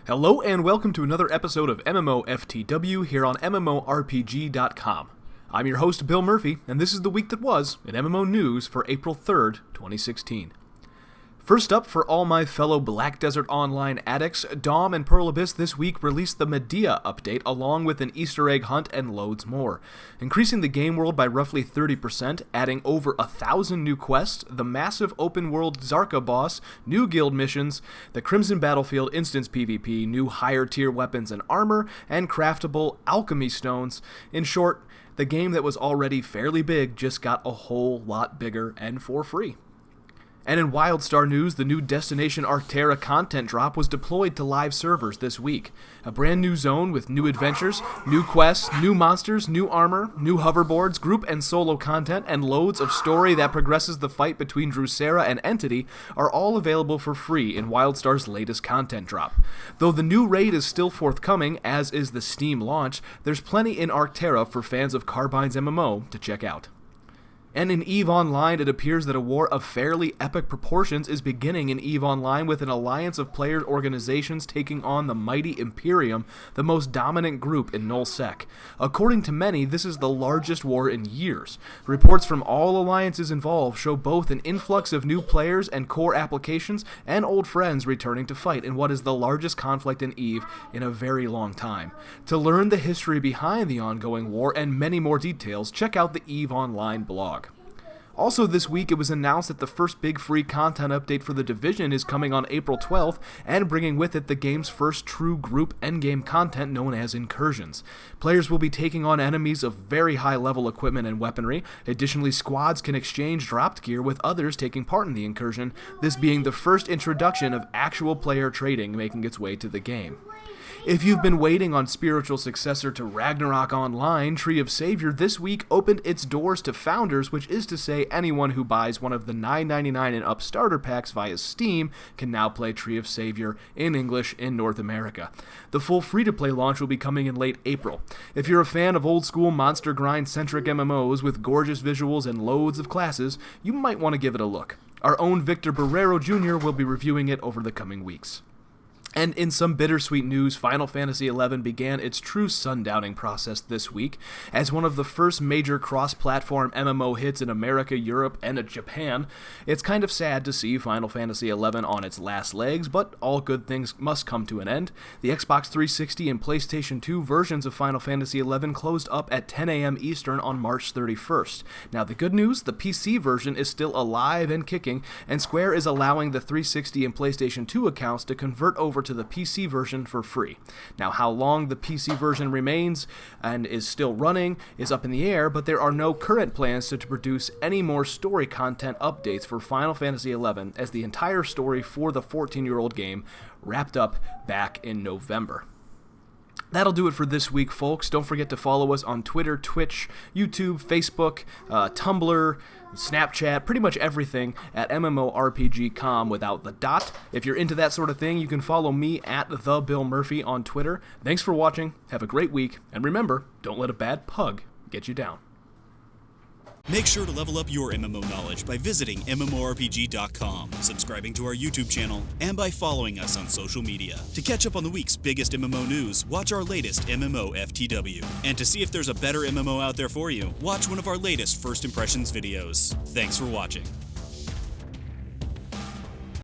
Hello and welcome to another episode of MMOFTW here on MMORPG.com. I'm your host Bill Murphy, and this is the week that was in MMO news for April 3rd, 2016. First up, for all my fellow Black Desert Online addicts, Dom and Pearl Abyss this week released the Mediah update along with an Easter egg hunt and loads more, increasing the game world by roughly 30%, adding over 1,000 new quests, the massive open world Zarka boss, new guild missions, the Crimson Battlefield instance PvP, new higher tier weapons and armor, and craftable alchemy stones. In short, the game that was already fairly big just got a whole lot bigger and for free. And in WildStar news, the new Destination Arcterra content drop was deployed to live servers this week. A brand new zone with new adventures, new quests, new monsters, new armor, new hoverboards, group and solo content, and loads of story that progresses the fight between Drusera and Entity are all available for free in WildStar's latest content drop. Though the new raid is still forthcoming, as is the Steam launch, there's plenty in Arcterra for fans of Carbine's MMO to check out. And in EVE Online, it appears that a war of fairly epic proportions is beginning in EVE Online with an alliance of player organizations taking on the mighty Imperium, the most dominant group in nullsec. According to many, this is the largest war in years. Reports from all alliances involved show both an influx of new players and core applications and old friends returning to fight in what is the largest conflict in EVE in a very long time. To learn the history behind the ongoing war and many more details, check out the EVE Online blog. Also this week, it was announced that the first big free content update for the Division is coming on April 12th, and bringing with it the game's first true group endgame content known as Incursions. Players will be taking on enemies of very high level equipment and weaponry. Additionally, squads can exchange dropped gear with others taking part in the incursion, this being the first introduction of actual player trading making its way to the game. If you've been waiting on spiritual successor to Ragnarok Online, Tree of Savior this week opened its doors to founders, which is to say anyone who buys one of the $9.99 and up starter packs via Steam can now play Tree of Savior in English in North America. The full free-to-play launch will be coming in late April. If you're a fan of old-school monster grind-centric MMOs with gorgeous visuals and loads of classes, you might want to give it a look. Our own Victor Barrero Jr. will be reviewing it over the coming weeks. And in some bittersweet news, Final Fantasy XI began its true sundowning process this week. As one of the first major cross-platform MMO hits in America, Europe, and Japan, it's kind of sad to see Final Fantasy XI on its last legs, but all good things must come to an end. The Xbox 360 and PlayStation 2 versions of Final Fantasy XI closed up at 10 a.m. Eastern on March 31st. Now the good news, the PC version is still alive and kicking, and Square is allowing the 360 and PlayStation 2 accounts to convert over to the PC version for free. Now, how long the PC version remains and is still running is up in the air, but there are no current plans to produce any more story content updates for Final Fantasy XI, as the entire story for the 14-year-old game wrapped up back in November. That'll do it for this week, folks. Don't forget to follow us on Twitter, Twitch, YouTube, Facebook, Tumblr, Snapchat, pretty much everything at MMORPG.com without the dot. If you're into that sort of thing, you can follow me at The Bill Murphy on Twitter. Thanks for watching, have a great week, and remember, don't let a bad pug get you down. Make sure to level up your MMO knowledge by visiting MMORPG.com, subscribing to our YouTube channel, and by following us on social media. To catch up on the week's biggest MMO news, watch our latest MMOFTW. And to see if there's a better MMO out there for you, watch one of our latest First Impressions videos. Thanks for watching.